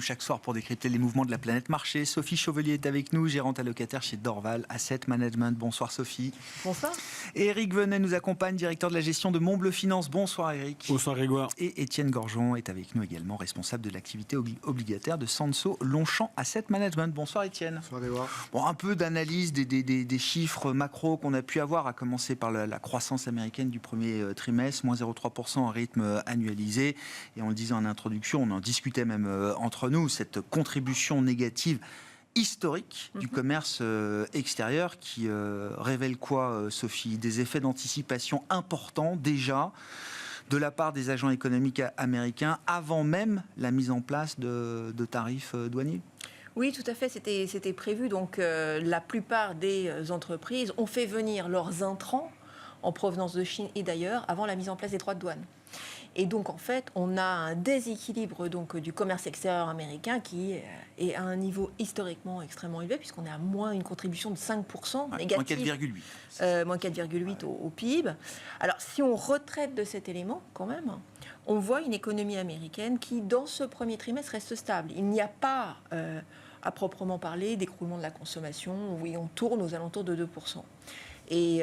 chaque soir pour décrypter les mouvements de la planète marché. Sophie Chauvelier est avec nous, gérante allocataire chez Dorval Asset Management. Bonsoir Sophie. Bonsoir. Et Eric Venet nous accompagne, directeur de la gestion de Montbleu Finance. Bonsoir Eric. Bonsoir Grégoire. Et Étienne Gorgeon est avec nous également, responsable de l'activité obligataire de Sanso Longchamp Asset Management. Bonsoir Étienne. Bonsoir Grégoire. Bon, un peu d'analyse des chiffres macro qu'on a pu avoir, à commencer par la croissance américaine du premier trimestre, moins 0,3% en rythme annualisé. Et on le disait en introduction, on en discutait même entre nous, cette contribution négative historique du commerce extérieur qui révèle quoi, Sophie? Des effets d'anticipation importants déjà de la part des agents économiques américains avant même la mise en place de tarifs douaniers? Oui, tout à fait, c'était prévu. Donc, la plupart des entreprises ont fait venir leurs intrants en provenance de Chine et d'ailleurs avant la mise en place des droits de douane. Et donc, en fait, on a un déséquilibre donc, du commerce extérieur américain qui est à un niveau historiquement extrêmement élevé, puisqu'on est à moins une contribution de 5% négative. Moins 4,8. Moins 4,8 au PIB. Alors, si on retraite de cet élément, quand même, on voit une économie américaine qui, dans ce premier trimestre, reste stable. Il n'y a pas, à proprement parler, d'écroulement de la consommation. Oui, on tourne aux alentours de 2%. Et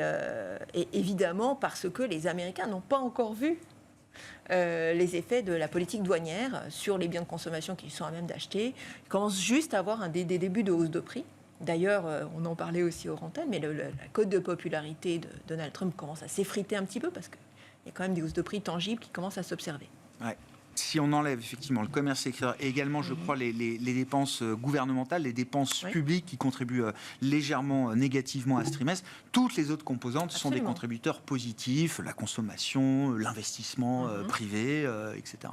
évidemment, parce que les Américains n'ont pas encore vu les effets de la politique douanière sur les biens de consommation qu'ils sont à même d'acheter. Ils commencent juste à avoir des débuts de hausse de prix. D'ailleurs, on en parlait aussi aux antennes, mais la cote de popularité de Donald Trump commence à s'effriter un petit peu parce qu'il y a quand même des hausses de prix tangibles qui commencent à s'observer. Ouais. Si on enlève effectivement le commerce extérieur et également, je crois, les dépenses gouvernementales, les dépenses publiques qui contribuent légèrement négativement à ce trimestre, toutes les autres composantes sont des contributeurs positifs, la consommation, l'investissement privé, etc.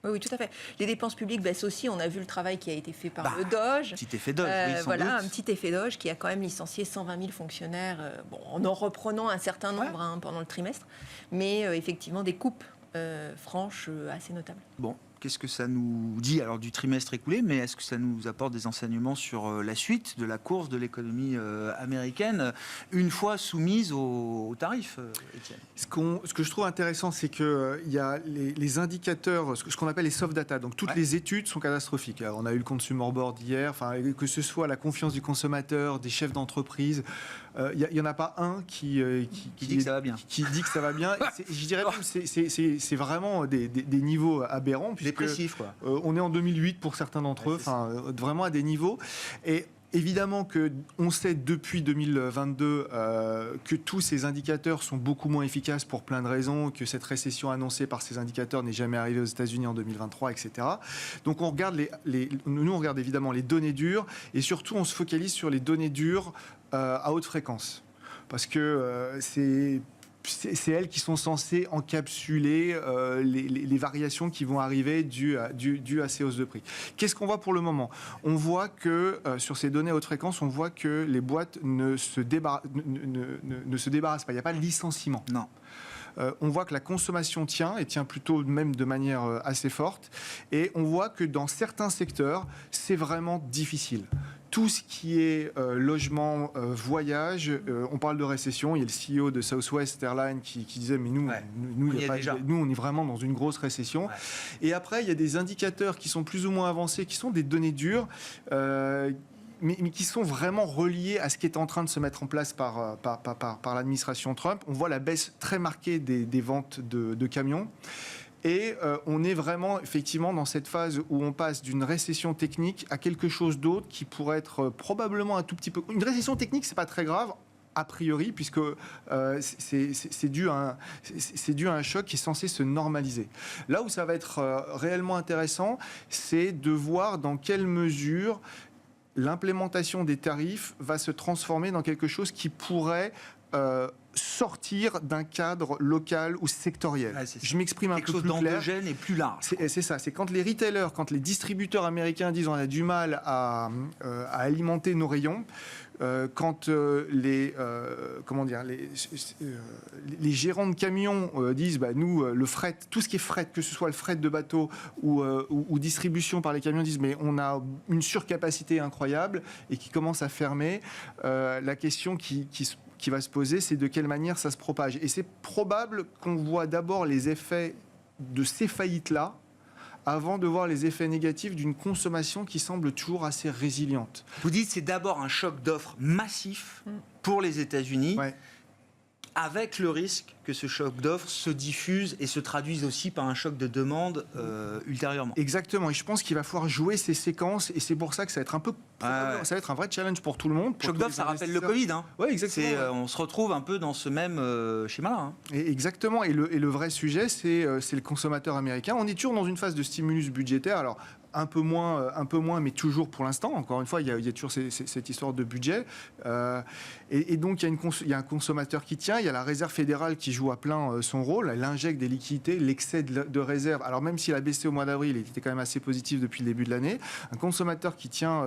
Oui, tout à fait. Les dépenses publiques baissent aussi. On a vu le travail qui a été fait par le Doge. Petit effet Doge, oui, sans voilà, doute. un petit effet Doge qui a quand même licencié 120 000 fonctionnaires, en reprenant un certain nombre pendant le trimestre, mais effectivement des coupes franches assez notables. Bon, qu'est-ce que ça nous dit alors du trimestre écoulé, mais est-ce que ça nous apporte des enseignements sur la suite de la course de l'économie américaine une fois soumise aux tarifs, Étienne? Ce que je trouve intéressant, c'est qu'il y a les indicateurs, ce qu'on appelle les soft data, donc toutes les études sont catastrophiques. Alors, on a eu le Consumer Board hier, que ce soit la confiance du consommateur, des chefs d'entreprise, il n'y en a pas un qui dit que ça va bien. Qui dit que ça va bien. Je dirais même c'est vraiment des niveaux aberrants. Dépressif, quoi. On est en 2008 pour certains d'entre eux, vraiment à des niveaux. Et évidemment qu'on sait depuis 2022 que tous ces indicateurs sont beaucoup moins efficaces pour plein de raisons, que cette récession annoncée par ces indicateurs n'est jamais arrivée aux États-Unis en 2023, etc. Donc on regarde nous on regarde évidemment les données dures et surtout on se focalise sur les données dures à haute fréquence. Parce que c'est elles qui sont censées encapsuler les variations qui vont arriver dues à ces hausses de prix. Qu'est-ce qu'on voit pour le moment? On voit que, sur ces données à haute fréquence, on voit que les boîtes ne se débarrassent pas. Il n'y a pas de licenciement. Non. On voit que la consommation tient, et tient plutôt même de manière assez forte. Et on voit que dans certains secteurs, c'est vraiment difficile. Tout ce qui est logement, voyage, on parle de récession. Il y a le CEO de Southwest Airlines qui disait mais nous on est vraiment dans une grosse récession. Ouais. Et après il y a des indicateurs qui sont plus ou moins avancés, qui sont des données dures. Mais qui sont vraiment reliés à ce qui est en train de se mettre en place par l'administration Trump. On voit la baisse très marquée des ventes de camions. Et on est vraiment, effectivement, dans cette phase où on passe d'une récession technique à quelque chose d'autre qui pourrait être probablement un tout petit peu... Une récession technique, c'est pas très grave, a priori, puisque c'est dû à un choc qui est censé se normaliser. Là où ça va être réellement intéressant, c'est de voir dans quelle mesure l'implémentation des tarifs va se transformer dans quelque chose qui pourrait sortir d'un cadre local ou sectoriel. Ouais, je m'exprime un peu plus clair. Quelque chose d'endogène et plus large. C'est ça. C'est quand les retailers, quand les distributeurs américains disent on a du mal à alimenter nos rayons, quand les gérants de camions disent nous le fret, tout ce qui est fret, que ce soit le fret de bateau ou distribution par les camions, disent mais on a une surcapacité incroyable et qui commence à fermer. La question qui va se poser, c'est de quelle manière ça se propage. Et c'est probable qu'on voit d'abord les effets de ces faillites-là avant de voir les effets négatifs d'une consommation qui semble toujours assez résiliente. Vous dites c'est d'abord un choc d'offres massif pour les États-Unis. Ouais. Avec le risque que ce choc d'offres se diffuse et se traduise aussi par un choc de demande ultérieurement. Exactement, et je pense qu'il va falloir jouer ces séquences, et c'est pour ça que ça va être ça va être un vrai challenge pour tout le monde. Choc d'offres, ça rappelle le Covid. Hein. Oui, exactement. On se retrouve un peu dans ce même schéma-là. Hein. Exactement, et le vrai sujet, c'est le consommateur américain. On est toujours dans une phase de stimulus budgétaire, alors un peu moins, mais toujours pour l'instant. Encore une fois, il y a toujours cette histoire de budget. Et donc, il y a un consommateur qui tient, il y a la Réserve fédérale qui joue à plein son rôle. Elle injecte des liquidités, l'excès de réserve. Alors, même s'il a baissé au mois d'avril, il était quand même assez positif depuis le début de l'année. Un consommateur qui tient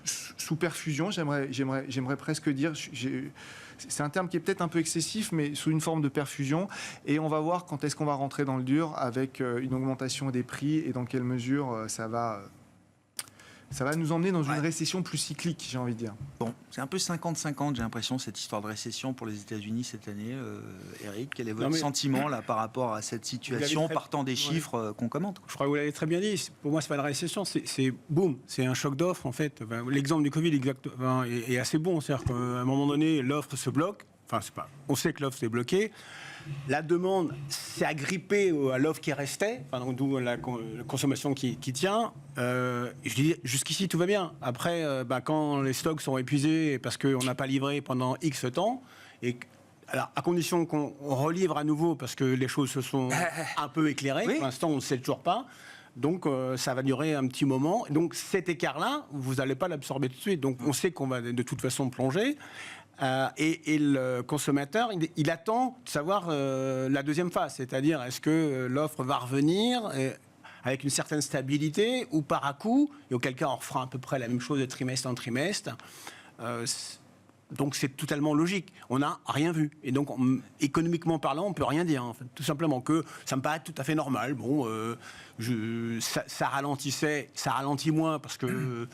sous perfusion, j'aimerais presque dire... C'est un terme qui est peut-être un peu excessif, mais sous une forme de perfusion. Et on va voir quand est-ce qu'on va rentrer dans le dur avec une augmentation des prix et dans quelle mesure ça va nous emmener dans une récession plus cyclique, j'ai envie de dire. Bon, c'est un peu 50-50, j'ai l'impression, cette histoire de récession pour les États-Unis cette année. Eric, quel est votre sentiment là, par rapport à cette situation, partant des chiffres qu'on commente? Je crois que vous l'avez très bien dit. Pour moi, c'est pas une récession, c'est boum, c'est un choc d'offres en fait. L'exemple du Covid est assez bon, c'est-à-dire qu'à un moment donné, l'offre se bloque. Enfin, on sait que l'offre s'est bloquée. La demande s'est agrippée à l'offre qui restait, d'où la consommation qui tient. Je dis, jusqu'ici, tout va bien. Après, quand les stocks sont épuisés parce qu'on n'a pas livré pendant X temps, alors, à condition qu'on relivre à nouveau parce que les choses se sont un peu éclairées, pour l'instant, on ne sait toujours pas. Donc, ça va durer un petit moment. Donc, cet écart-là, vous n'allez pas l'absorber tout de suite. Donc, on sait qu'on va de toute façon plonger. Et le consommateur, il attend de savoir la deuxième phase, c'est-à-dire est-ce que l'offre va revenir avec une certaine stabilité ou par à-coup, et auquel cas on refera à peu près la même chose de trimestre en trimestre. Donc c'est totalement logique. On n'a rien vu. Et donc, économiquement parlant, on ne peut rien dire. En fait. Tout simplement que ça me paraît tout à fait normal. Bon, ça ralentissait, ça ralentit moins parce que...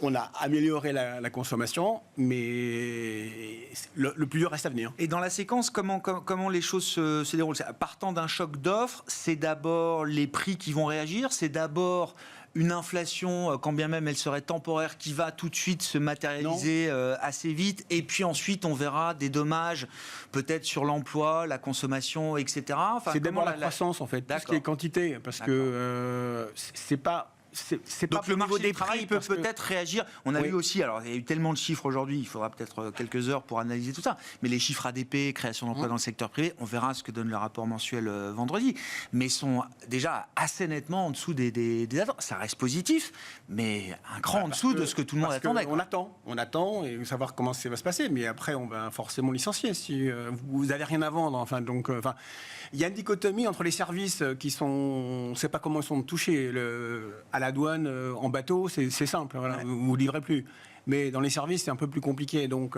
On a amélioré la consommation, mais le plus dur reste à venir. Et dans la séquence, comment les choses se déroulent? Partant d'un choc d'offres, c'est d'abord les prix qui vont réagir, c'est d'abord une inflation, quand bien même elle serait temporaire, qui va tout de suite se matérialiser assez vite, et puis ensuite on verra des dommages peut-être sur l'emploi, la consommation, etc. Enfin, c'est d'abord la croissance en fait, tout ce qui est quantité, parce que c'est pas... Donc le marché du travail peut peut-être réagir. On a vu aussi, alors il y a eu tellement de chiffres aujourd'hui, il faudra peut-être quelques heures pour analyser tout ça, mais les chiffres ADP, création d'emplois dans le secteur privé, on verra ce que donne le rapport mensuel vendredi, mais sont déjà assez nettement en dessous des attentes. Ça reste positif, mais un cran en dessous de ce que tout le monde attendait. On attend et savoir comment ça va se passer, mais après on va forcément licencier si vous n'avez rien à vendre. Il y a une dichotomie entre les services qui sont, on ne sait pas comment ils sont touchés. À la douane, en bateau, c'est simple, voilà, vous ne livrez plus. Mais dans les services, c'est un peu plus compliqué. Donc,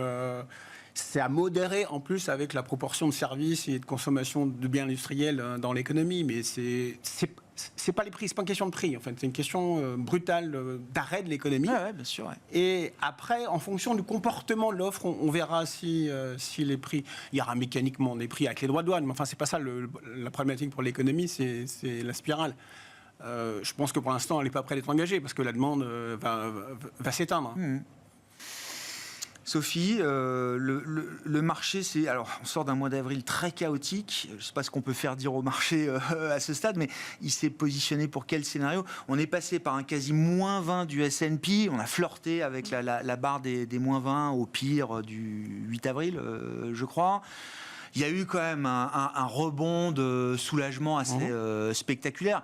c'est à modérer en plus avec la proportion de services et de consommation de biens industriels dans l'économie. Mais c'est pas les prix, c'est pas une question de prix. En fait, c'est une question brutale d'arrêt de l'économie. Bien sûr. Et après, en fonction du comportement de l'offre, on verra si les prix. Il y aura mécaniquement des prix avec les droits de douane. Mais enfin, c'est pas ça la problématique pour l'économie, c'est la spirale. Je pense que pour l'instant, elle n'est pas prête d'être engagée parce que la demande va s'éteindre. Sophie, le marché, alors on sort d'un mois d'avril très chaotique. Je ne sais pas ce qu'on peut faire dire au marché à ce stade, mais il s'est positionné pour quel scénario? On est passé par un quasi moins 20 du S&P, on a flirté avec la barre des moins 20 au pire du 8 avril, je crois. Il y a eu quand même un rebond de soulagement assez spectaculaire.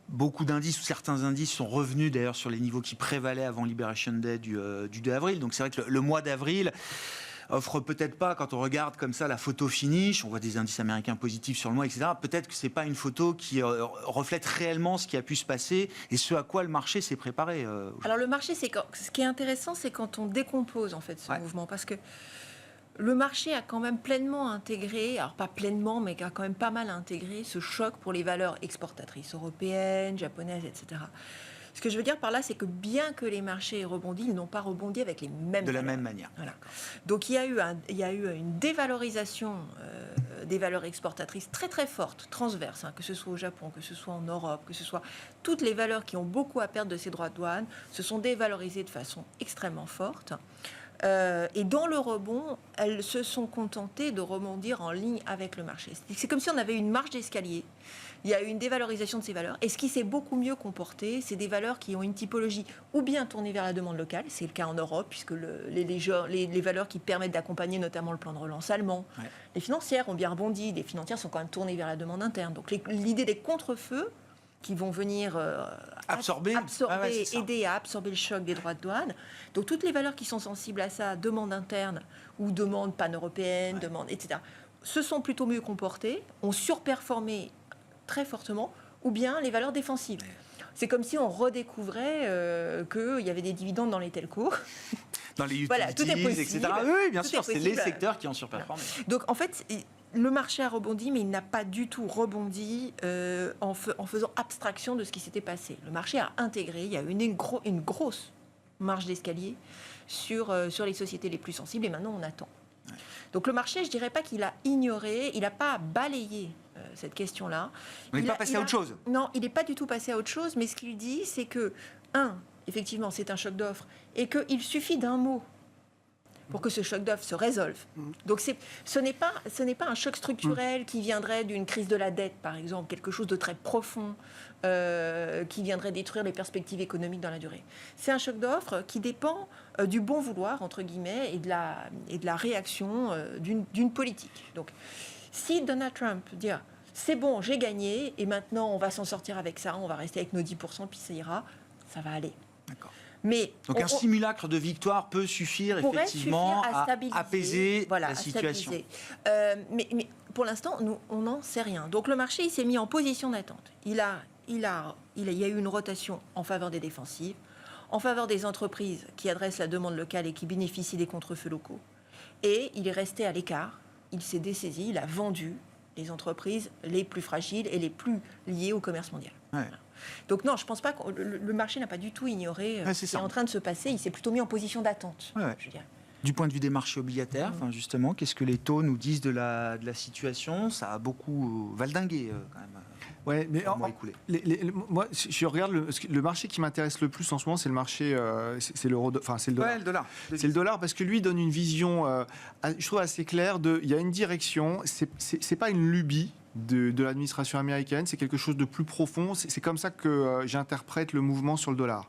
Beaucoup d'indices, ou certains indices, sont revenus d'ailleurs sur les niveaux qui prévalaient avant Liberation Day du 2 avril. Donc c'est vrai que le mois d'avril offre peut-être pas, quand on regarde comme ça la photo finish, on voit des indices américains positifs sur le mois, etc. Peut-être que c'est pas une photo qui reflète réellement ce qui a pu se passer et ce à quoi le marché s'est préparé. Alors le marché, ce qui est intéressant, c'est quand on décompose en fait ce mouvement, parce que le marché a quand même pleinement intégré, alors pas pleinement, mais a quand même pas mal intégré ce choc pour les valeurs exportatrices européennes, japonaises, etc. Ce que je veux dire par là, c'est que bien que les marchés aient rebondi, ils n'ont pas rebondi avec les mêmes valeurs. De la même manière. Voilà. Donc il y a eu une dévalorisation des valeurs exportatrices très très fortes, transverses, que ce soit au Japon, que ce soit en Europe, que ce soit toutes les valeurs qui ont beaucoup à perdre de ces droits de douane, se sont dévalorisées de façon extrêmement forte. Et dans le rebond, elles se sont contentées de rebondir en ligne avec le marché. C'est comme si on avait une marche d'escalier. Il y a eu une dévalorisation de ces valeurs. Et ce qui s'est beaucoup mieux comporté, c'est des valeurs qui ont une typologie ou bien tournée vers la demande locale, c'est le cas en Europe, puisque les valeurs qui permettent d'accompagner notamment le plan de relance allemand. Ouais. Les financières ont bien rebondi, les financières sont quand même tournées vers la demande interne. Donc l'idée des contre-feux qui vont venir absorber, aider à absorber le choc des droits de douane. Donc toutes les valeurs qui sont sensibles à ça, demande interne ou demande pan-européenne, demande, etc., se sont plutôt mieux comportées, ont surperformé très fortement, ou bien les valeurs défensives. C'est comme si on redécouvrait qu'il y avait des dividendes dans les telcos. Dans les utilities, voilà, tout est possible, etc. Oui, bien sûr, c'est les secteurs qui ont surperformé. Donc en fait, le marché a rebondi, mais il n'a pas du tout rebondi en faisant abstraction de ce qui s'était passé. Le marché a intégré, il y a eu une grosse marge d'escalier sur les sociétés les plus sensibles, et maintenant on attend. Ouais. Donc le marché, je ne dirais pas qu'il a ignoré, il n'a pas balayé cette question-là. On n'est pas passé à autre chose. Non, il n'est pas du tout passé à autre chose, mais ce qu'il dit, c'est que, effectivement, c'est un choc d'offres, et qu'il suffit d'un mot pour que ce choc d'offres se résolve. Donc ce n'est pas un choc structurel qui viendrait d'une crise de la dette, par exemple, quelque chose de très profond qui viendrait détruire les perspectives économiques dans la durée. C'est un choc d'offres qui dépend du bon vouloir, entre guillemets, et de la réaction d'une politique. Donc si Donald Trump dit « c'est bon, j'ai gagné, et maintenant on va s'en sortir avec ça, on va rester avec nos 10%, puis ça ira », ça va aller. D'accord. Mais donc un simulacre de victoire peut suffire effectivement à apaiser la situation. Mais pour l'instant, on n'en sait rien. Donc le marché il s'est mis en position d'attente. Il y a eu une rotation en faveur des défensives, en faveur des entreprises qui adressent la demande locale et qui bénéficient des contre-feux locaux. Et il est resté à l'écart. Il s'est dessaisi, il a vendu les entreprises les plus fragiles et les plus liées au commerce mondial. Ouais. Voilà. Donc non, je ne pense pas que le marché n'a pas du tout ignoré ce qui est en train de se passer. Il s'est plutôt mis en position d'attente, je dirais. Du point de vue des marchés obligataires, justement, qu'est-ce que les taux nous disent de la situation ? Ça a beaucoup valdingué quand même. Ouais, mais moi, je regarde le marché qui m'intéresse le plus en ce moment, c'est le marché, c'est l'euro, enfin c'est le dollar. Ouais, le dollar. C'est le dollar parce que lui donne une vision, je trouve assez claire il y a une direction. C'est pas une lubie de l'administration américaine, c'est quelque chose de plus profond. C'est comme ça que j'interprète le mouvement sur le dollar.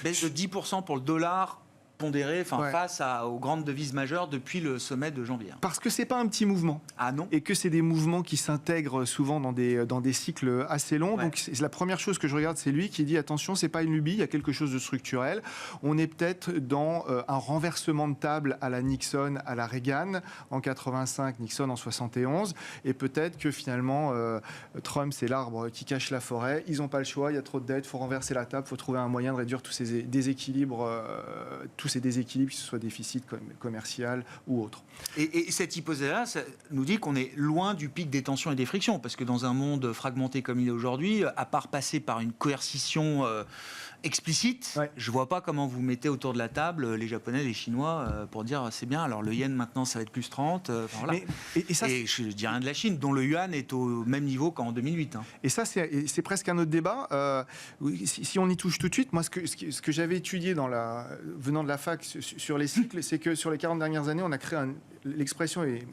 Baisse de 10% pour le dollar. Pondéré, face aux grandes devises majeures depuis le sommet de janvier. Parce que c'est pas un petit mouvement. Ah non. Et que c'est des mouvements qui s'intègrent souvent dans des cycles assez longs. Ouais. Donc c'est la première chose que je regarde, c'est lui qui dit attention, c'est pas une lubie, il y a quelque chose de structurel. On est peut-être dans un renversement de table à la Nixon, à la Reagan en 85, Nixon en 71, et peut-être que finalement Trump c'est l'arbre qui cache la forêt. Ils n'ont pas le choix, il y a trop de dettes, il faut renverser la table, il faut trouver un moyen de réduire tous ces déséquilibres. Tous ces déséquilibres, que ce soit déficit commercial ou autre. Et cette hypothèse-là, ça nous dit qu'on est loin du pic des tensions et des frictions, parce que dans un monde fragmenté comme il est aujourd'hui, à part passer par une coercition explicite, je ne vois pas comment vous mettez autour de la table les Japonais, les Chinois, pour dire c'est bien, alors le yen maintenant ça va être plus 30. Voilà. Et je ne dis rien de la Chine, dont le yuan est au même niveau qu'en 2008. Et ça, c'est presque un autre débat. Si on y touche tout de suite, moi ce que j'avais étudié venant de la fac sur les cycles, c'est que sur les 40 dernières années, on a créé l'expression est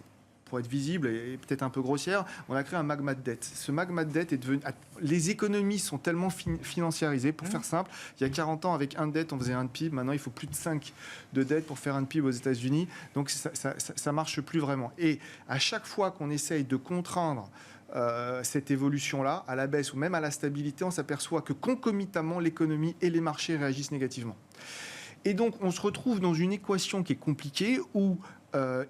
pour être visible et peut-être un peu grossière, on a créé un magma de dette. Ce magma de dette est devenu... Les économies sont tellement financiarisées. Pour faire simple, il y a 40 ans, avec 1 de dette, on faisait 1 de PIB. Maintenant, il faut plus de 5 de dette pour faire 1 de PIB aux États-Unis. Donc, ça marche plus vraiment. Et à chaque fois qu'on essaye de contraindre cette évolution-là, à la baisse ou même à la stabilité, on s'aperçoit que concomitamment, l'économie et les marchés réagissent négativement. Et donc, on se retrouve dans une équation qui est compliquée où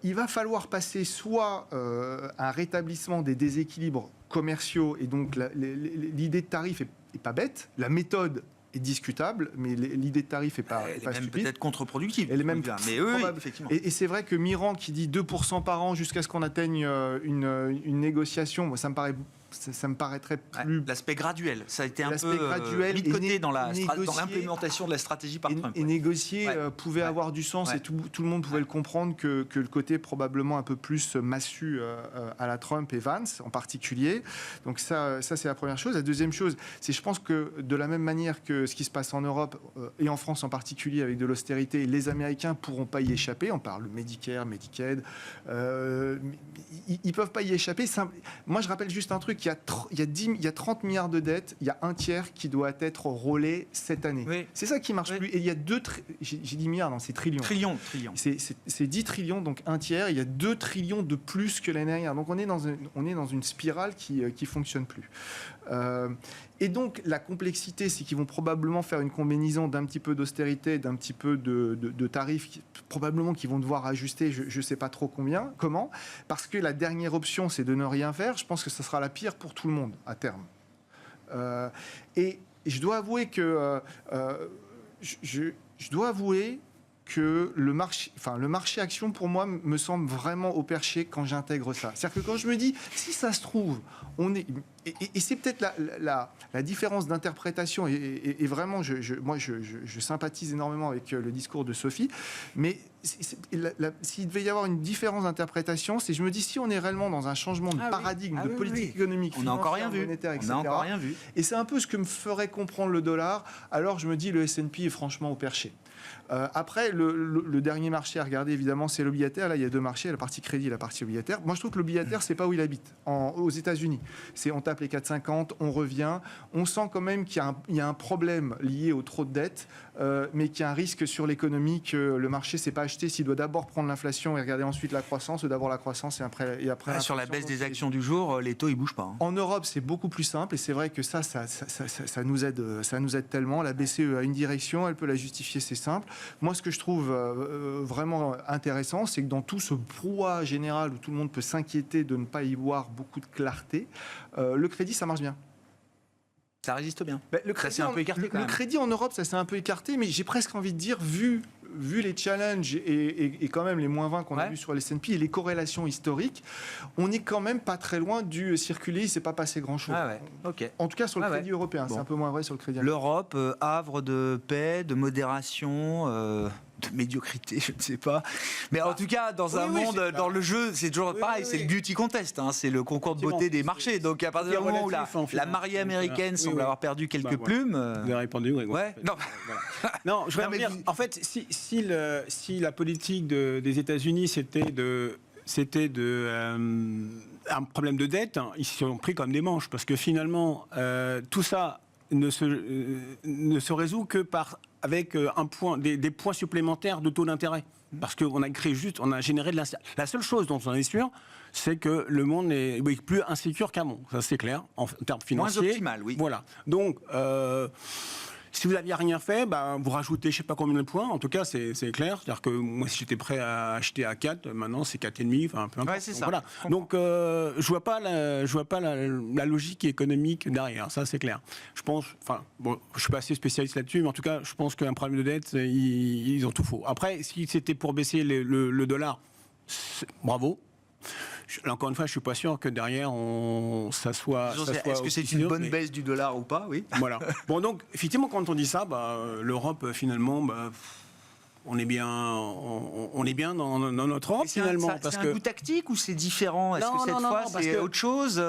il va falloir passer soit à un rétablissement des déséquilibres commerciaux, et donc l'idée de tarif est pas bête, la méthode est discutable, mais l'idée de tarif n'est pas elle est même stupide. Peut-être contre-productive. Elle est même mais effectivement. Et c'est vrai que Miran qui dit 2% par an jusqu'à ce qu'on atteigne une négociation, moi ça me paraît ça me paraîtrait plus... L'aspect graduel, ça a été un L'aspect peu graduel mis de côté dans négocier- l'implémentation de la stratégie par Trump. Et négocier Ouais. pouvait avoir du sens, Ouais. et tout le monde pouvait le comprendre que le côté probablement un peu plus massu à la Trump et Vance en particulier. Donc ça c'est la première chose. La deuxième chose, c'est je pense que de la même manière que ce qui se passe en Europe et en France en particulier avec de l'austérité, les Américains pourront pas y échapper. On parle Medicare, Medicaid, ils peuvent pas y échapper. Moi je rappelle juste un truc, il y a 30 milliards de dettes, il y a un tiers qui doit être roulé cette année. Oui. C'est ça qui marche Oui. plus. Et il y a j'ai dit milliards, non, c'est trillions. Trillions. C'est 10 trillions, donc un tiers. Il y a 2 trillions de plus que l'année dernière. Donc on est dans une spirale qui fonctionne plus. Et donc la complexité, c'est qu'ils vont probablement faire une combinaison d'un petit peu d'austérité, d'un petit peu de tarifs, probablement qu'ils vont devoir ajuster, je ne sais pas trop comment, parce que la dernière option, c'est de ne rien faire. Je pense que ce sera la pire pour tout le monde à terme. Et je dois avouer que le marché action, pour moi, me semble vraiment au perché quand j'intègre ça. C'est-à-dire que quand je me dis, si ça se trouve, et c'est peut-être la différence d'interprétation, et vraiment, moi, je sympathise énormément avec le discours de Sophie, mais s'il devait y avoir une différence d'interprétation, c'est je me dis, si on est réellement dans un changement de paradigme, de politique économique, On n'a encore rien vu. monétaire, etc., On n'a encore rien vu. et c'est un peu ce que me ferait comprendre le dollar, alors je me dis, le S&P est franchement au perché. Après, le dernier marché à regarder, évidemment, c'est l'obligataire. Là, il y a deux marchés, la partie crédit et la partie obligataire. Moi, je trouve que l'obligataire, c'est pas où il habite. Aux États-Unis, on tape les 4,50, on revient. On sent quand même qu'il y a un problème lié au trop de dettes, mais qu'il y a un risque sur l'économie que le marché ne s'est pas acheté s'il doit d'abord prendre l'inflation et regarder ensuite la croissance, ou d'abord la croissance et après Sur la l'inflation. baisse Donc, des actions du jour, les taux, ils bougent pas. en Europe, c'est beaucoup plus simple, et c'est vrai que ça nous aide tellement. La BCE a une direction, elle peut la justifier, c'est simple. Moi, ce que je trouve vraiment intéressant, c'est que dans tout ce brouhaha général où tout le monde peut s'inquiéter de ne pas y voir beaucoup de clarté, le crédit, ça marche bien. Ça résiste bien. Le Ça s'est un peu écarté quand le même. crédit en Europe, ça s'est un peu écarté, mais j'ai presque envie de dire, vu les challenges et quand même les moins 20 qu'on a vus sur les S&P et les corrélations historiques, on n'est quand même pas très loin du circuler, il ne s'est pas passé grand-chose. Ah ouais, ok. En tout cas sur le crédit européen, Bon. c'est un peu moins vrai sur le crédit américain. L'Europe, havre de paix, de modération, de médiocrité, je ne sais pas. Mais en tout cas, dans un monde, dans le jeu, c'est toujours pareil, c'est le beauty contest, hein, c'est le concours de beauté des marchés. Donc à partir du moment où la mariée américaine semble avoir perdu quelques plumes... Vous avez répondu, oui. Ouais, non. Non, je vais Non, mais revenir. En fait, si la politique des États-Unis c'était un problème de dette, hein, ils se sont pris comme des manches, parce que finalement, tout ça ne se résout que avec des points supplémentaires de taux d'intérêt. Parce qu'on a généré de l'incertitude. La seule chose dont on est sûr, c'est que le monde est plus insécure qu'avant. Ça, c'est clair, en termes financiers. Moins optimal, oui. Voilà. Donc, si vous n'aviez rien fait, vous rajoutez je ne sais pas combien de points. En tout cas, c'est clair. C'est-à-dire que moi, si j'étais prêt à acheter à 4, maintenant, c'est 4,5. Enfin, peu importe. Ouais, c'est ça. Voilà. Donc, je vois pas la logique économique derrière. Ça, c'est clair. Je pense... Enfin, bon, je suis pas assez spécialiste là-dessus, mais en tout cas, je pense qu'un problème de dette, ils ont tout faux. Après, si c'était pour baisser le dollar, bravo. Là, encore une fois, je suis pas sûr que derrière, ça soit... Est-ce que c'est une bonne baisse du dollar ou pas? Oui. Voilà. Bon, donc, effectivement, quand on dit ça, l'Europe, finalement, on est bien dans notre Europe, finalement. C'est un goût tactique ou c'est différent? Est-ce que cette fois, c'est autre chose?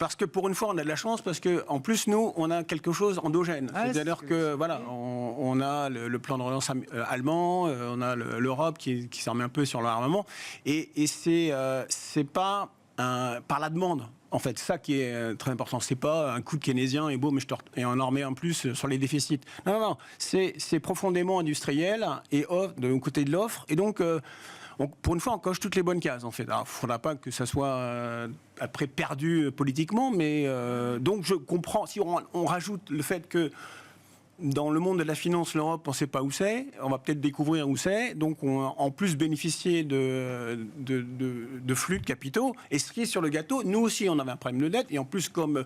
Parce que pour une fois, on a de la chance, parce qu'en plus, nous, on a quelque chose endogène. C'est-à-dire que, voilà, on a le plan de relance allemand, on a l'Europe qui s'en remet un peu sur l'armement, et c'est pas par la demande. En fait, ça qui est très important, c'est pas un coup de keynésien et boum, et on en remet en plus sur les déficits. Non, c'est profondément industriel et de côté de l'offre. Et donc, pour une fois, on coche toutes les bonnes cases, en fait. Alors, il ne faudra pas que ça soit après perdu politiquement, mais donc je comprends. Si on rajoute le fait que dans le monde de la finance, l'Europe, on ne sait pas où c'est. On va peut-être découvrir où c'est. Donc, on va en plus bénéficier de flux de capitaux. Et ce qui est sur le gâteau, nous aussi, on avait un problème de dette. Et en plus, comme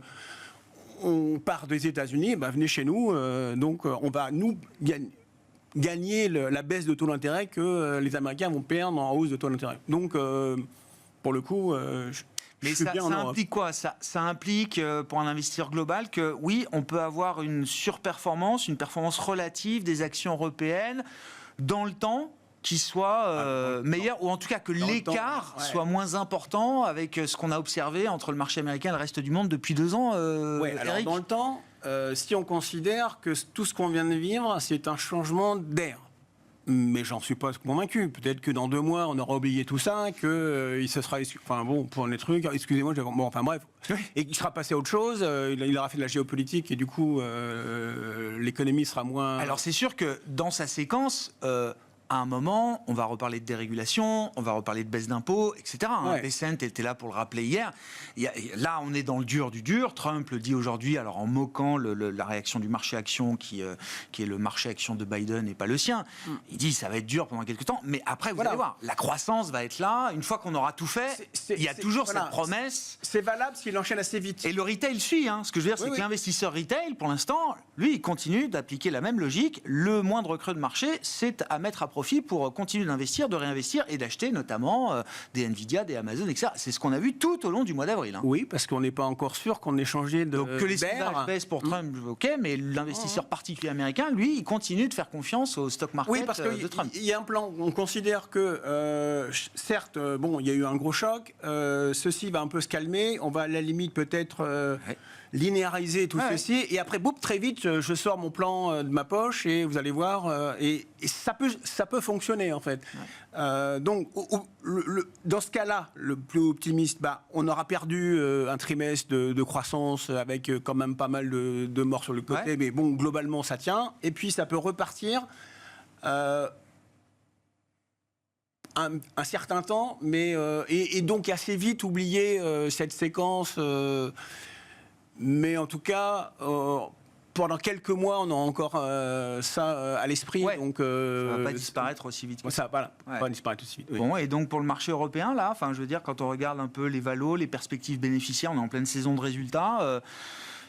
on part des États-Unis, venez chez nous. Donc, on va, nous, gagner la baisse de taux d'intérêt que les Américains vont perdre en hausse de taux d'intérêt. Donc, pour le coup... Mais ça implique quoi? Ça implique, pour un investisseur global, que oui, on peut avoir une surperformance, une performance relative des actions européennes dans le temps qui soit meilleur, ou en tout cas que l'écart soit moins important avec ce qu'on a observé entre le marché américain et le reste du monde depuis 2 ans. Alors dans le temps, si on considère que tout ce qu'on vient de vivre, c'est un changement d'air. Mais j'en suis pas convaincu. Peut-être que dans 2 mois, on aura oublié tout ça, que il se sera, enfin bon, pour les trucs. Excusez-moi, bon, enfin bref, et qu'il sera passé à autre chose. Il aura fait de la géopolitique et du coup, l'économie sera moins. Alors c'est sûr que dans sa séquence. À un moment, on va reparler de dérégulation, on va reparler de baisse d'impôts, etc. Bessent était là pour le rappeler hier. Là, on est dans le dur du dur. Trump le dit aujourd'hui, alors en moquant la réaction du marché action, qui est le marché action de Biden et pas le sien. Il dit ça va être dur pendant quelques temps, mais après, vous allez voir, la croissance va être là. Une fois qu'on aura tout fait, il y a toujours cette promesse. C'est valable s'il enchaîne assez vite. Et le retail suit. Ce que je veux dire, c'est que l'investisseur retail, pour l'instant, lui, il continue d'appliquer la même logique. Le moindre creux de marché, c'est à mettre à profit pour continuer d'investir, de réinvestir et d'acheter notamment des Nvidia, des Amazon, etc. C'est ce qu'on a vu tout au long du mois d'avril. Oui, parce qu'on n'est pas encore sûr qu'on ait changé de. Donc que les sondages baissent pour Trump, ok, mais l'investisseur particulier américain, lui, il continue de faire confiance au stock market de Trump. Il y a un plan. On considère que, certes, bon, il y a eu un gros choc. Ceci va un peu se calmer. On va à la limite peut-être linéariser tout ceci. Et après, boum, très vite, je sors mon plan de ma poche et vous allez voir. Et ça peut fonctionner en fait. Donc, dans ce cas-là, le plus optimiste, on aura perdu un trimestre de croissance avec quand même pas mal de morts sur le côté. Mais bon, globalement, ça tient. Et puis, ça peut repartir. Un certain temps, mais et donc assez vite oublier cette séquence. Mais en tout cas, pendant quelques mois, on a encore ça à l'esprit. Donc, ça ne va pas disparaître aussi vite. Ça va pas disparaître aussi vite. Oui. Bon, et donc pour le marché européen, là, je veux dire, quand on regarde un peu les valos, les perspectives bénéficiaires, on est en pleine saison de résultats.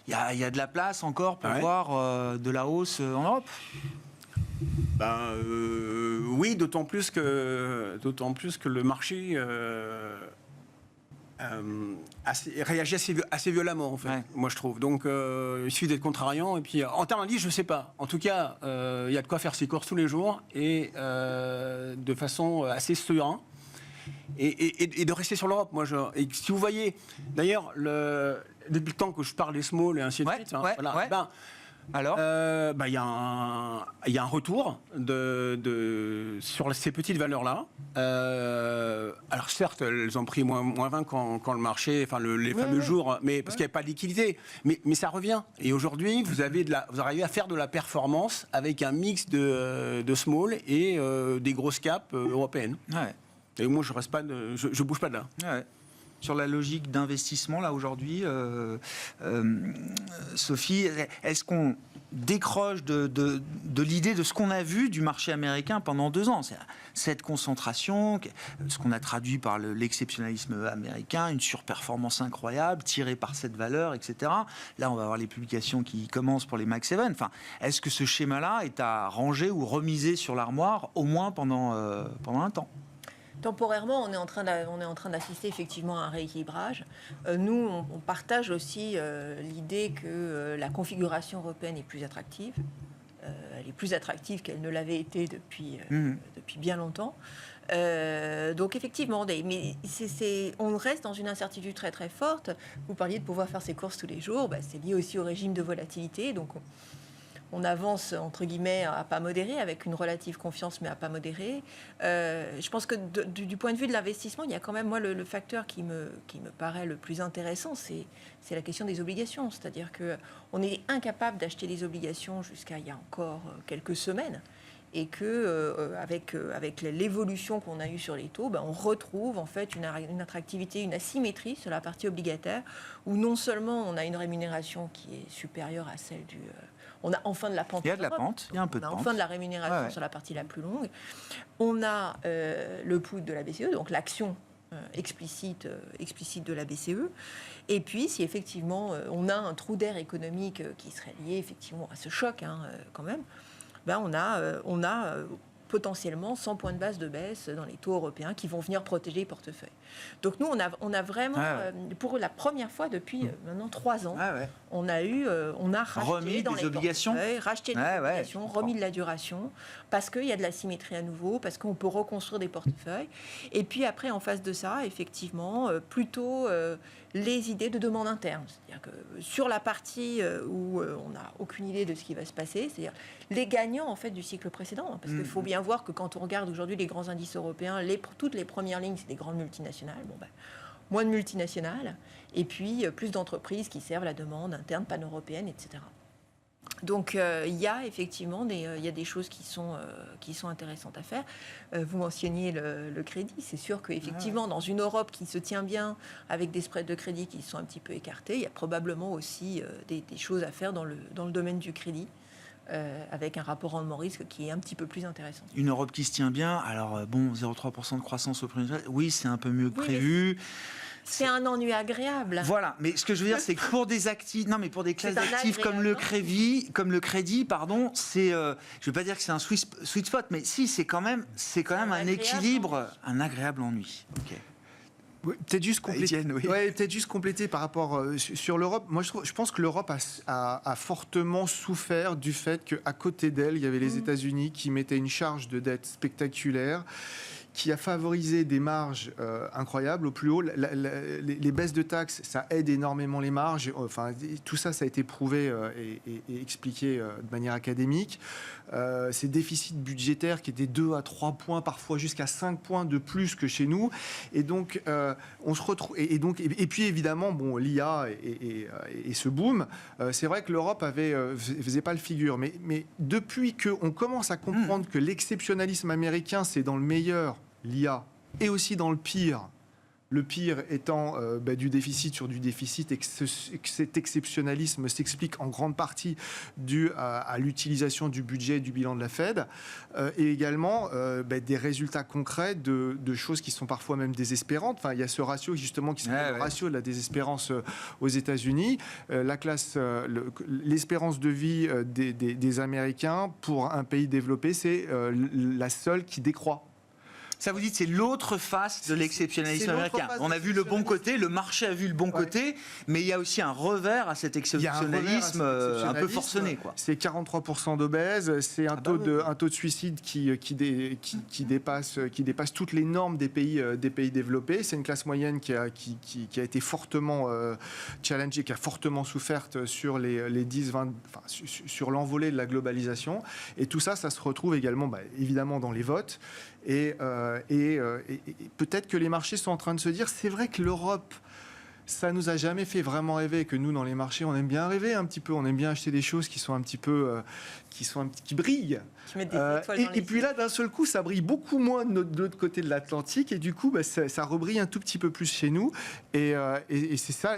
Il y a de la place encore pour voir de la hausse en Europe. Oui, d'autant plus que le marché réagit assez violemment, en fait, moi je trouve. Donc il suffit d'être contrariant. Et puis en termes d'indice, je ne sais pas. En tout cas, il y a de quoi faire ses courses tous les jours et de façon assez sereine. Et de rester sur l'Europe. Et si vous voyez, d'ailleurs, depuis le temps que je parle des small et ainsi de suite, alors, il y a un retour sur ces petites valeurs-là. Alors certes, elles ont pris moins 20 quand le marché, les fameux jours, mais parce qu'il n'y avait pas de liquidité. Mais ça revient. Et aujourd'hui, vous arrivez à faire de la performance avec un mix de small et des grosses caps européennes. Et moi, je bouge pas de là. Sur la logique d'investissement, là, aujourd'hui, Sophie, est-ce qu'on décroche de l'idée de ce qu'on a vu du marché américain pendant 2 ans? Cette concentration, ce qu'on a traduit par l'exceptionnalisme américain, une surperformance incroyable, tirée par cette valeur, etc. Là, on va avoir les publications qui commencent pour les Mag 7. Est-ce que ce schéma-là est à ranger ou remiser sur l'armoire, au moins pendant un temps? Temporairement, on est en train d'assister effectivement à un rééquilibrage. Nous, on partage aussi l'idée que la configuration européenne est plus attractive. Elle est plus attractive qu'elle ne l'avait été depuis bien longtemps. Donc effectivement, mais on reste dans une incertitude très très forte. Vous parliez de pouvoir faire ses courses tous les jours. C'est lié aussi au régime de volatilité. Donc on avance, entre guillemets, à pas modéré, avec une relative confiance, mais à pas modéré. Je pense que du point de vue de l'investissement, il y a quand même, moi, le facteur qui me paraît le plus intéressant, c'est la question des obligations. C'est-à-dire qu'on est incapable d'acheter les obligations jusqu'à il y a encore quelques semaines. Et qu'avec l'évolution qu'on a eue sur les taux, on retrouve en fait une attractivité, une asymétrie sur la partie obligataire, où non seulement on a une rémunération qui est supérieure à celle du... on a enfin de la pente. Il y a de la pente, il y a un peu de pente. On a enfin de la rémunération sur la partie la plus longue. On a le put de la BCE, donc l'action explicite de la BCE. Et puis, si effectivement on a un trou d'air économique qui serait lié effectivement à ce choc, quand même, on a potentiellement 100 points de base de baisse dans les taux européens qui vont venir protéger les portefeuilles. Donc nous, on a vraiment, pour la première fois depuis maintenant 3 ans, on a racheté remis dans des les obligations, racheté des obligations, remis de la duration, parce qu'il y a de la symétrie à nouveau, parce qu'on peut reconstruire des portefeuilles. Et puis après, en face de ça, effectivement, plutôt les idées de demande interne. C'est-à-dire que sur la partie où on n'a aucune idée de ce qui va se passer, c'est-à-dire les gagnants en fait du cycle précédent, parce qu'il faut bien voir que quand on regarde aujourd'hui les grands indices européens, toutes les premières lignes, c'est des grandes multinationales. Moins de multinationales, et puis plus d'entreprises qui servent la demande interne pan-européenne, etc. Donc il y a effectivement des choses qui sont intéressantes à faire. Vous mentionniez le crédit. C'est sûr qu'effectivement, dans une Europe qui se tient bien, avec des spreads de crédit qui sont un petit peu écartés, il y a probablement aussi des choses à faire dans le domaine du crédit. Avec un rapport rendement-risque qui est un petit peu plus intéressant. Une Europe qui se tient bien, alors 0,3% de croissance au premier trimestre, oui, c'est un peu mieux que prévu. C'est un ennui agréable. Voilà, mais ce que je veux dire, c'est que pour des actifs, pour des classes d'actifs comme le crédit, c'est, je ne vais pas dire que c'est un sweet spot, mais si, c'est quand même un équilibre, un agréable ennui. Okay. Oui, peut-être juste compléter par rapport sur l'Europe. Moi, je pense que l'Europe a fortement souffert du fait qu'à côté d'elle, il y avait les États-Unis qui mettaient une charge de dette spectaculaire, qui a favorisé des marges incroyables au plus haut. Les baisses de taxes, ça aide énormément les marges. Enfin, tout ça, ça a été prouvé et expliqué de manière académique. Ces déficits budgétaires qui étaient 2 à 3 points, parfois jusqu'à 5 points de plus que chez nous. Et donc, on se retrouve. Et puis, évidemment, l'IA et ce boom, c'est vrai que l'Europe faisait pas le figure. Mais depuis qu'on commence à comprendre que l'exceptionnalisme américain, c'est dans le meilleur, l'IA, et aussi dans le pire étant du déficit sur du déficit, et que cet exceptionnalisme s'explique en grande partie dû à l'utilisation du budget et du bilan de la Fed, et également des résultats concrets de choses qui sont parfois même désespérantes. Enfin, il y a ce ratio justement qui s'appelle le ratio de la désespérance aux États-Unis. L'espérance de vie des Américains pour un pays développé, c'est la seule qui décroît. Ça vous dit, c'est l'autre face de l'exceptionnalisme américain. On a vu le bon côté, le marché a vu le bon côté, mais il y a aussi un revers à cet exceptionnalisme un peu forcené. C'est 43% d'obèses, c'est un taux de suicide qui dépasse toutes les normes des pays développés. C'est une classe moyenne qui a été fortement challengée, qui a fortement souffert sur les 10-20, sur l'envolée de la globalisation. Et tout ça, ça se retrouve également, évidemment, dans les votes. Et peut-être que les marchés sont en train de se dire, c'est vrai que l'Europe, ça nous a jamais fait vraiment rêver, que nous, dans les marchés, on aime bien rêver un petit peu, on aime bien acheter des choses qui sont un petit peu, qui brillent. Et puis là, d'un seul coup, ça brille beaucoup moins de l'autre côté de l'Atlantique, et du coup, ça rebrille un tout petit peu plus chez nous. Et c'est ça,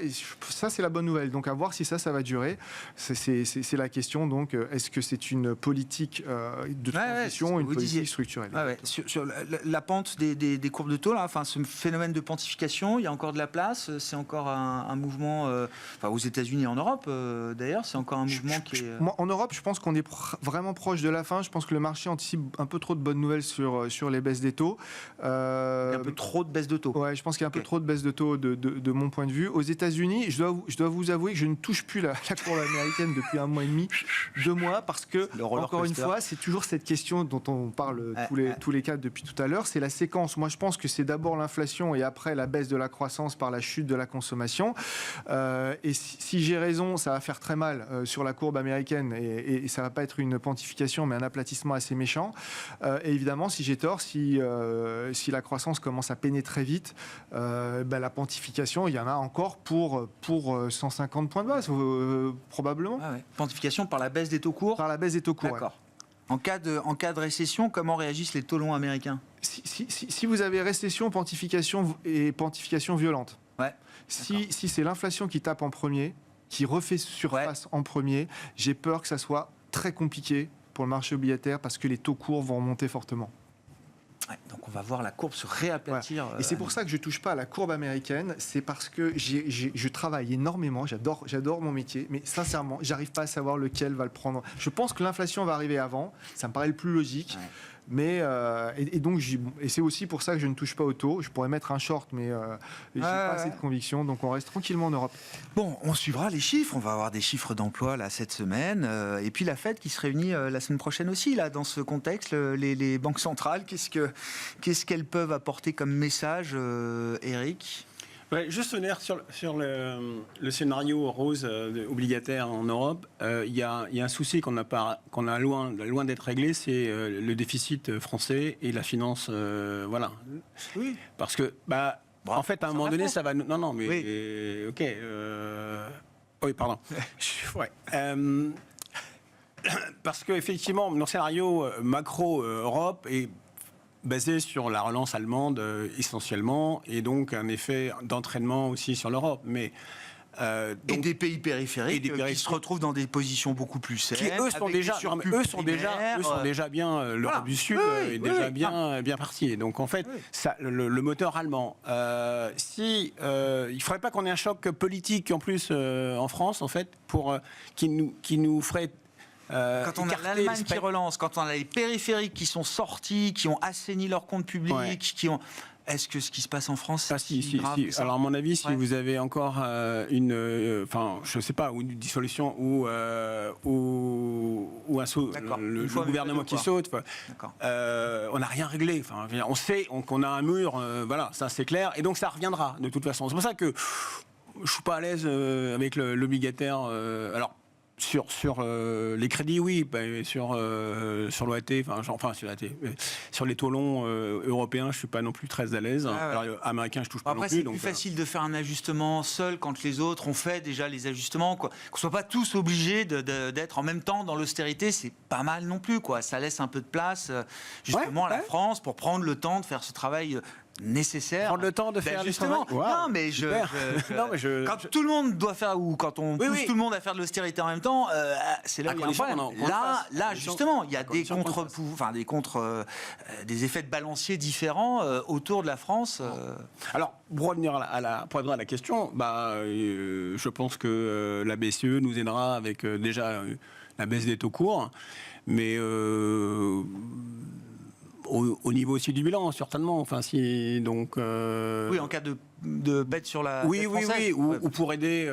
c'est la bonne nouvelle. Donc, à voir si ça va durer. C'est la question. Donc, est-ce que c'est une politique de transition, une politique structurelle? Sur la pente des courbes de taux, là, ce phénomène de pontification, il y a encore de la place. C'est encore un mouvement, aux États-Unis et en Europe, d'ailleurs, c'est encore un mouvement qui est... En Europe, je pense qu'on est vraiment proche de la fin. Je pense que le marché anticipe un peu trop de bonnes nouvelles sur les baisses des taux. Un peu trop de baisse de taux. Ouais, je pense qu'il y a un peu trop de baisse de taux de mon point de vue. Aux États-Unis, je dois vous avouer que je ne touche plus la courbe américaine depuis 1 mois et demi, 2 mois, parce que, encore une fois, c'est toujours cette question dont on parle tous les cas depuis tout à l'heure. C'est la séquence. Moi, je pense que c'est d'abord l'inflation et après la baisse de la croissance par la chute de la consommation. Et si j'ai raison, ça va faire très mal sur la courbe américaine et ça va pas être une pontification, mais un aplatissement assez méchant. Et évidemment, si j'ai tort, si la croissance commence à peiner très vite, la pontification, il y en a encore pour 150 points de base, probablement. Pontification par la baisse des taux courts. Par la baisse des taux courts. D'accord. En cas de récession, comment réagissent les taux longs américains? Si vous avez récession, pontification et pontification violente. Si c'est l'inflation qui tape en premier, qui refait surface en premier, j'ai peur que ça soit très compliqué pour le marché obligataire parce que les taux courts vont monter fortement. Donc on va voir la courbe se réaplatir. Et c'est pour ça que je ne touche pas à la courbe américaine, c'est parce que je travaille énormément, j'adore mon métier, mais sincèrement, j'arrive pas à savoir lequel va le prendre. Je pense que l'inflation va arriver avant, ça me paraît le plus logique. Mais donc et c'est aussi pour ça que je ne touche pas au taux. Je pourrais mettre un short, mais j'ai pas assez de conviction. Donc on reste tranquillement en Europe. Bon, on suivra les chiffres. On va avoir des chiffres d'emploi là cette semaine, et puis la Fed qui se réunit la semaine prochaine aussi. Là, dans ce contexte, les banques centrales, qu'est-ce qu'elles peuvent apporter comme message, Eric? Ouais, juste sur le scénario rose obligataire en Europe, il y a un souci qu'on a loin d'être réglé, c'est le déficit français et la finance, voilà. Oui. Parce que, en fait, à un moment donné, ça va... Non, mais... Oui. Ok. Oui, pardon. Ouais. Parce qu'effectivement, notre scénario macro-Europe est basé sur la relance allemande essentiellement, et donc un effet d'entraînement aussi sur l'Europe. Mais, et des pays périphériques qui se retrouvent dans des positions beaucoup plus saines. Qui, eux, sont déjà bien, l'Europe du Sud est déjà bien partie. Et donc, en fait, le moteur allemand, il ne faudrait pas qu'on ait un choc politique, en plus, en France, en fait, qui nous ferait... quand on a l'Allemagne qui relance, quand on a les périphériques qui sont sortis, qui ont assaini leurs comptes publics, est-ce que ce qui se passe en France, si. Alors, à mon avis, si vous avez encore je sais pas, ou une dissolution ou un saut, le gouvernement qui saute, on n'a rien réglé. Enfin, on sait qu'on a un mur, voilà, ça c'est clair, et donc ça reviendra de toute façon. C'est pour ça que je suis pas à l'aise avec l'obligataire. Alors. Sur les crédits, oui, sur l'OAT, sur les taux longs européens, je suis pas non plus très à l'aise. Alors, américain, je touche pas non plus. Après, c'est plus facile de faire un ajustement seul quand les autres ont fait déjà les ajustements, quoi. Qu'on soit pas tous obligés d'être en même temps dans l'austérité, c'est pas mal non plus, quoi. Ça laisse un peu de place justement à la France pour prendre le temps de faire ce travail nécessaire. Prendre le temps de faire justement. Non, mais quand tout le monde doit faire, ou quand on pousse tout le monde à faire de l'austérité en même temps, c'est là où il y a un problème. Là, justement, il y a des effets de balancier différents autour de la France. Alors, pour revenir à la question, je pense que la BCE nous aidera avec déjà la baisse des taux courts, mais au niveau aussi du bilan, certainement. Enfin, si, donc, oui, en cas de bête sur la. Oui, ou pour aider,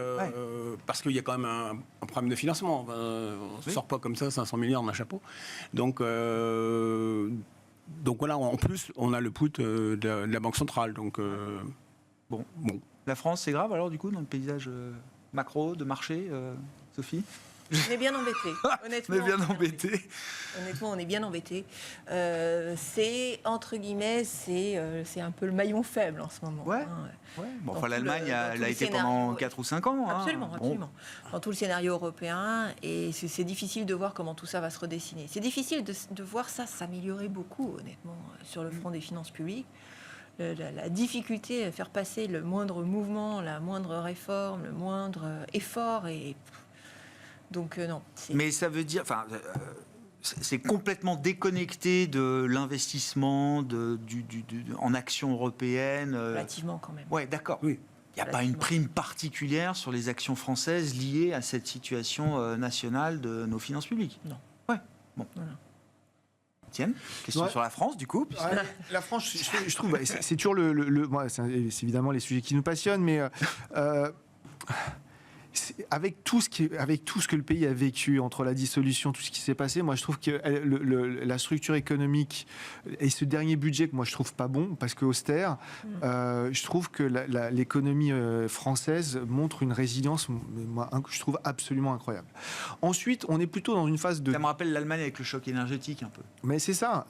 parce qu'il y a quand même un problème de financement. On ne sort pas comme ça 500 milliards d'un chapeau. Donc voilà, en plus, on a le put de la Banque centrale. Donc, bon. La France, c'est grave alors, du coup, dans le paysage macro, de marché, Sophie ? On est bien embêtés. Honnêtement, Honnêtement, on est bien embêtés. C'est, entre guillemets, c'est un peu le maillon faible en ce moment. Ouais. Bon, l'Allemagne, elle a été pendant 4 ou 5 ans. Absolument. Dans tout le scénario européen. Et c'est difficile de voir comment tout ça va se redessiner. C'est difficile de voir ça s'améliorer beaucoup, honnêtement, sur le front des finances publiques. La difficulté à faire passer le moindre mouvement, la moindre réforme, le moindre effort et... Donc non. Mais ça veut dire, c'est complètement déconnecté de l'investissement en actions européennes. Relativement quand même. Ouais, d'accord. Oui. Il n'y a pas une prime particulière sur les actions françaises liées à cette situation nationale de nos finances publiques. Non. Ouais. Bon. Voilà. Tiens, question sur la France, du coup. La France, je trouve, c'est toujours c'est évidemment les sujets qui nous passionnent, mais avec tout ce que le pays a vécu entre la dissolution, tout ce qui s'est passé, moi je trouve que la structure économique et ce dernier budget que moi je trouve pas bon parce que austère, je trouve que l'économie française montre une résilience, moi, que je trouve absolument incroyable. Ensuite, on est plutôt dans une phase de... Ça me rappelle l'Allemagne avec le choc énergétique un peu. Mais c'est ça.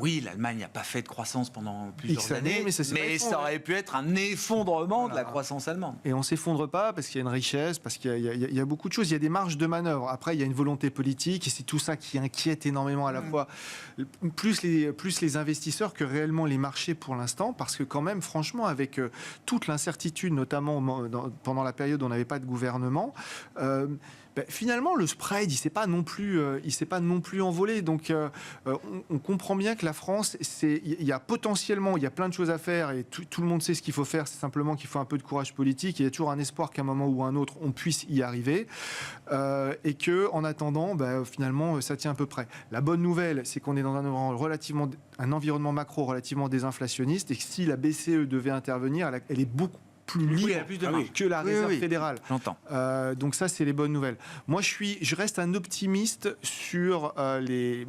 Oui, l'Allemagne n'a pas fait de croissance pendant plusieurs années, mais ça aurait pu être un effondrement de la croissance allemande. Et on ne s'effondre pas parce qu'il y a une richesse, parce qu'il y a beaucoup de choses, il y a des marges de manœuvre. Après, il y a une volonté politique et c'est tout ça qui inquiète énormément à la fois plus les investisseurs que réellement les marchés pour l'instant, parce que quand même, franchement, avec toute l'incertitude, notamment pendant la période où on n'avait pas de gouvernement, Finalement, le spread, il s'est pas non plus envolé. Donc, on comprend bien que la France, il y a potentiellement, il y a plein de choses à faire et tout le monde sait ce qu'il faut faire. C'est simplement qu'il faut un peu de courage politique. Il y a toujours un espoir qu'à un moment ou à un autre, on puisse y arriver. Et que, en attendant, finalement, ça tient à peu près. La bonne nouvelle, c'est qu'on est dans un environnement macro relativement désinflationniste et que si la BCE devait intervenir, elle est beaucoup plus libre que la réserve fédérale. J'entends. Donc ça, c'est les bonnes nouvelles. Moi, je reste un optimiste sur les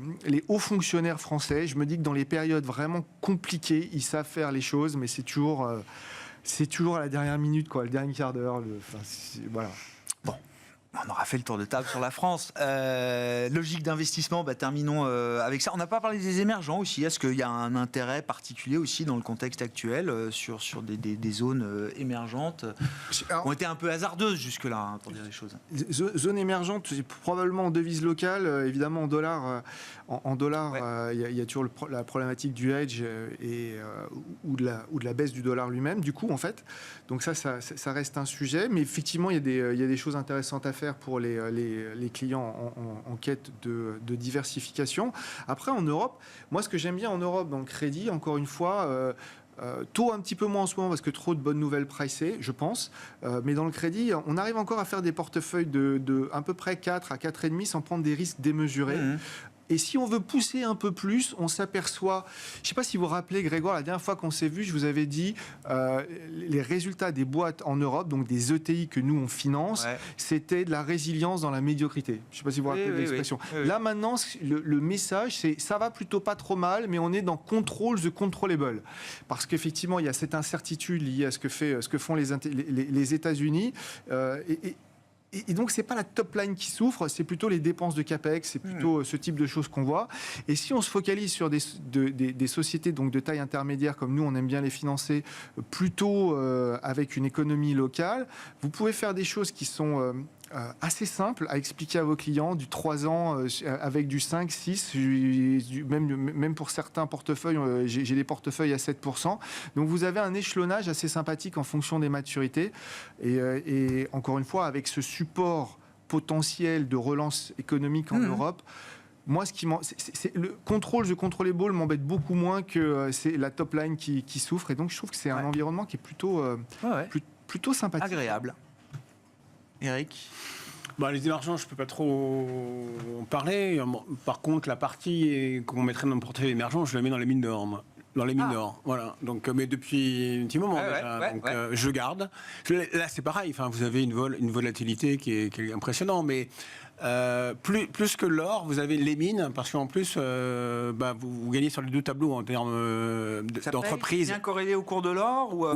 hauts fonctionnaires français. Je me dis que dans les périodes vraiment compliquées, ils savent faire les choses, mais c'est toujours à la dernière minute, le dernier quart d'heure. Voilà. On aura fait le tour de table sur la France. Logique d'investissement, terminons avec ça. On n'a pas parlé des émergents aussi. Est-ce qu'il y a un intérêt particulier aussi dans le contexte actuel sur des zones émergentes qui ont été un peu hasardeuses jusque-là, pour dire les choses. Zone émergente, probablement en devise locale, évidemment en dollars. En dollars, il y a toujours la problématique du hedge ou de la baisse du dollar lui-même, du coup, en fait. Donc ça reste un sujet. Mais effectivement, il y a des choses intéressantes à faire pour les clients en quête de diversification. Après, en Europe, moi, ce que j'aime bien en Europe, dans le crédit, encore une fois... tôt un petit peu moins en ce moment parce que trop de bonnes nouvelles pricées, je pense. Mais dans le crédit, on arrive encore à faire des portefeuilles de à peu près 4 à 4,5 sans prendre des risques démesurés. Et si on veut pousser un peu plus, on s'aperçoit... Je ne sais pas si vous vous rappelez, Grégoire, la dernière fois qu'on s'est vu, je vous avais dit les résultats des boîtes en Europe, donc des ETI que nous, on finance, c'était de la résilience dans la médiocrité. Je ne sais pas si vous vous rappelez de l'expression. Oui. Là, maintenant, le message, c'est ça va plutôt pas trop mal, mais on est dans control the controllable. Parce qu'effectivement, il y a cette incertitude liée à ce que font les États-Unis. Et donc, ce n'est pas la top line qui souffre, c'est plutôt les dépenses de CAPEX, c'est plutôt ce type de choses qu'on voit. Et si on se focalise sur des sociétés donc, de taille intermédiaire, comme nous, on aime bien les financer, plutôt avec une économie locale, vous pouvez faire des choses qui sont... assez simple à expliquer à vos clients, du 3 ans avec du 5, 6, même pour certains portefeuilles, j'ai des portefeuilles à 7%. Donc vous avez un échelonnage assez sympathique en fonction des maturités. Et encore une fois, avec ce support potentiel de relance économique en Europe, moi, le contrôle, the controllable m'embête beaucoup moins que c'est la top line qui souffre. Et donc je trouve que c'est un environnement qui est plutôt sympathique. Agréable. Eric ? Les émergents, je ne peux pas trop en parler. Par contre, la partie qu'on mettrait dans le portefeuille émergent, je la mets dans les mines d'or. Dans les mines d'or, voilà. Donc, mais depuis un petit moment déjà. Je garde. Là, c'est pareil. Enfin, vous avez une volatilité qui est impressionnante, mais plus que l'or, vous avez les mines, parce qu'en plus, vous gagnez sur les deux tableaux en termes d'entreprise. C'est bien corrélé au cours de l'or ou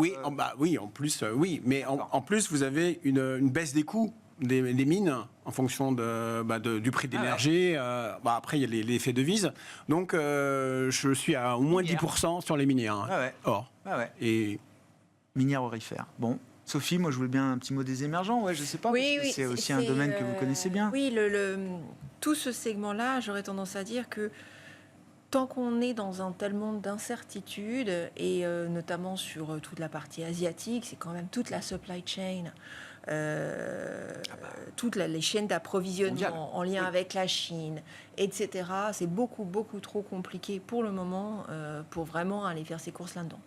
Oui, en plus, oui. Mais en plus, vous avez une baisse des coûts des mines en fonction du prix d'énergie. Après, il y a l'effet devise. Donc, je suis à au moins 10% sur les minières. Or. Et minières aurifères. Bon. Sophie, moi je voulais bien un petit mot des émergents, je ne sais pas, c'est aussi un domaine que vous connaissez bien. Oui, tout ce segment-là, j'aurais tendance à dire que tant qu'on est dans un tel monde d'incertitude, et notamment sur toute la partie asiatique, c'est quand même toute la supply chain, toutes les chaînes d'approvisionnement en lien avec la Chine, etc. C'est beaucoup, beaucoup trop compliqué pour le moment pour vraiment aller faire ses courses là-dedans.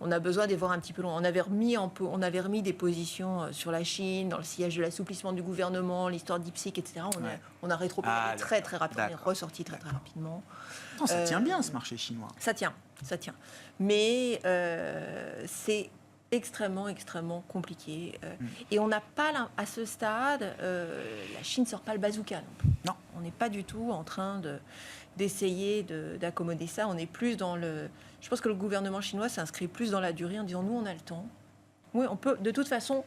On a besoin d'y voir un petit peu loin. On avait remis des positions sur la Chine, dans le sillage de l'assouplissement du gouvernement, l'histoire d'IPSIC, etc. On a rétropédalé très très rapidement, on est ressorti très très rapidement. Non, ça tient bien ce marché chinois. Ça tient. Mais c'est extrêmement compliqué. Et on n'a pas, à ce stade, la Chine ne sort pas le bazooka non plus. Non. On n'est pas du tout en train d'essayer d'accommoder ça. On est plus dans le... Je pense que le gouvernement chinois s'inscrit plus dans la durée en disant, nous, on a le temps. Oui, on peut, de toute façon,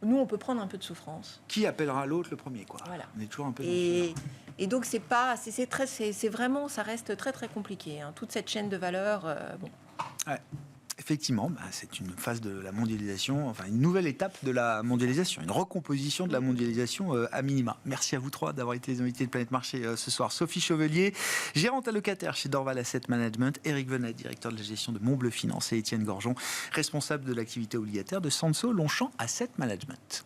nous, on peut prendre un peu de souffrance. Qui appellera l'autre le premier, quoi. Voilà. On est toujours un peu... Et donc, c'est vraiment, ça reste très, très compliqué. Toute cette chaîne de valeur, bon. Ouais. Effectivement, c'est une phase de la mondialisation, enfin une nouvelle étape de la mondialisation, une recomposition de la mondialisation à minima. Merci à vous trois d'avoir été les invités de Planète Marché ce soir. Sophie Chevelier, gérante allocataire chez Dorval Asset Management, Éric Venet, directeur de la gestion de Montbleu Finance, et Étienne Gorgeon, responsable de l'activité obligataire de Sanso Longchamp Asset Management.